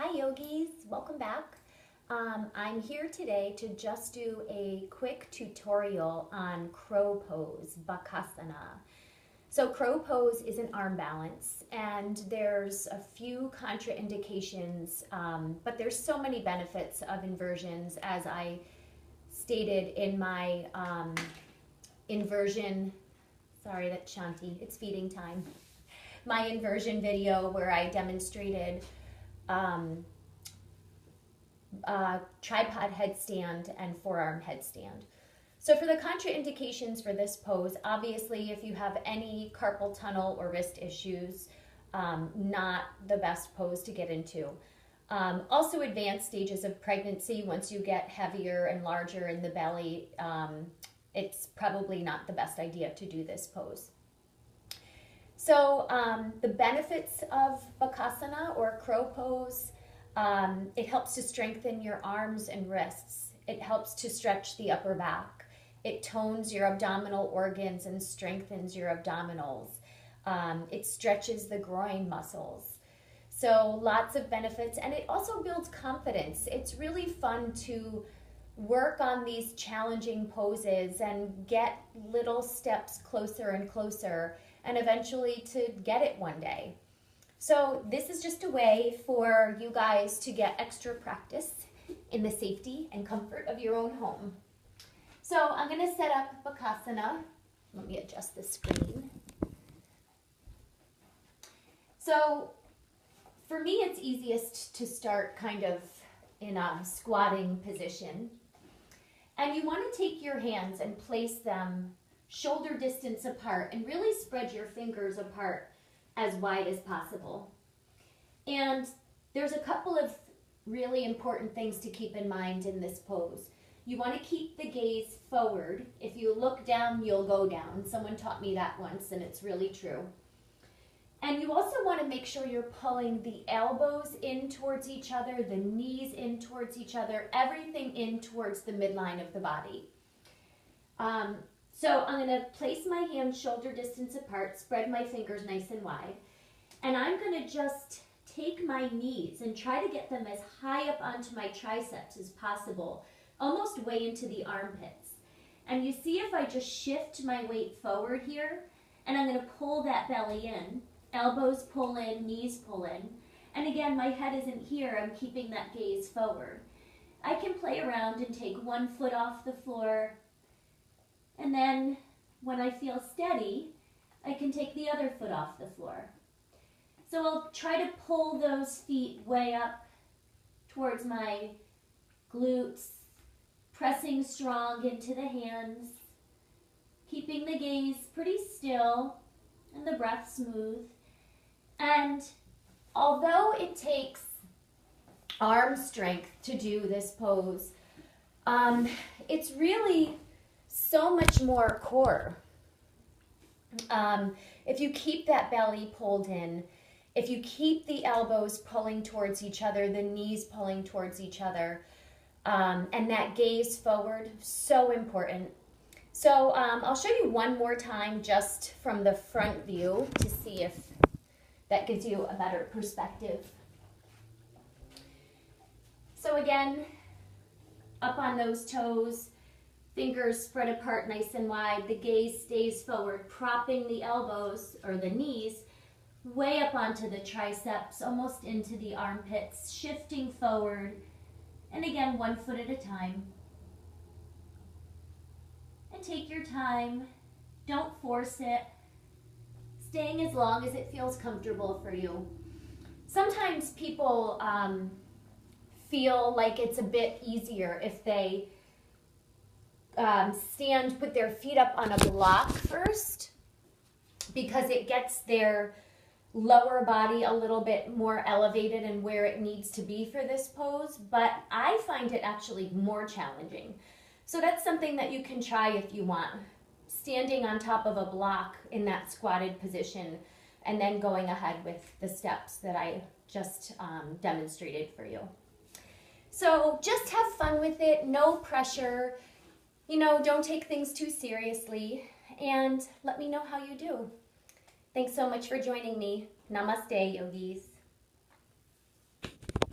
Hi yogis, welcome back. I'm here today to just do a quick tutorial on crow pose, Bakasana. So crow pose is an arm balance and there's a few contraindications, but there's so many benefits of inversions as I stated in my inversion, sorry that's Shanti, it's feeding time. My inversion video where I demonstrated tripod headstand and forearm headstand. So for the contraindications for this pose, obviously if you have any carpal tunnel or wrist issues, not the best pose to get into. Also advanced stages of pregnancy, once you get heavier and larger in the belly, it's probably not the best idea to do this pose. So the benefits of Bakasana or crow pose, it helps to strengthen your arms and wrists. It helps to stretch the upper back. It tones your abdominal organs and strengthens your abdominals. It stretches the groin muscles. So lots of benefits, and it also builds confidence. It's really fun to work on these challenging poses and get little steps closer and closer, and eventually to get it one day. So this is just a way for you guys to get extra practice in the safety and comfort of your own home. So I'm going to set up Bakasana. Let me adjust the screen. So for me, it's easiest to start kind of in a squatting position. And you want to take your hands and place them shoulder distance apart and really spread your fingers apart as wide as possible. And there's a couple of really important things to keep in mind in this pose. You want to keep the gaze forward. If you look down, you'll go down. Someone taught me that once, and it's really true. And you also want to make sure you're pulling the elbows in towards each other, the knees in towards each other, everything in towards the midline of the body. So I'm going to place my hands shoulder distance apart, spread my fingers nice and wide, and I'm going to just take my knees and try to get them as high up onto my triceps as possible, almost way into the armpits. And you see if I just shift my weight forward here, and I'm going to pull that belly in, elbows pull in, knees pull in, and again my head isn't here, I'm keeping that gaze forward. I can play around and take one foot off the floor, and then when I feel steady, I can take the other foot off the floor. So I'll try to pull those feet way up towards my glutes, pressing strong into the hands, keeping the gaze pretty still and the breath smooth. And although it takes arm strength to do this pose, it's really so much more core. If you keep that belly pulled in, if you keep the elbows pulling towards each other, the knees pulling towards each other, and that gaze forward, so important. So I'll show you one more time just from the front view to see if that gives you a better perspective. So again, up on those toes, fingers spread apart nice and wide, the gaze stays forward, propping the elbows or the knees way up onto the triceps, almost into the armpits, shifting forward, and again, one foot at a time. And take your time, don't force it, staying as long as it feels comfortable for you. Sometimes people feel like it's a bit easier if they put their feet up on a block first, because it gets their lower body a little bit more elevated and where it needs to be for this pose, but I find it actually more challenging. So that's something that you can try if you want. Standing on top of a block in that squatted position and then going ahead with the steps that I just demonstrated for you. So just have fun with it, no pressure. You know, don't take things too seriously, and let me know how you do. Thanks so much for joining me. Namaste, yogis.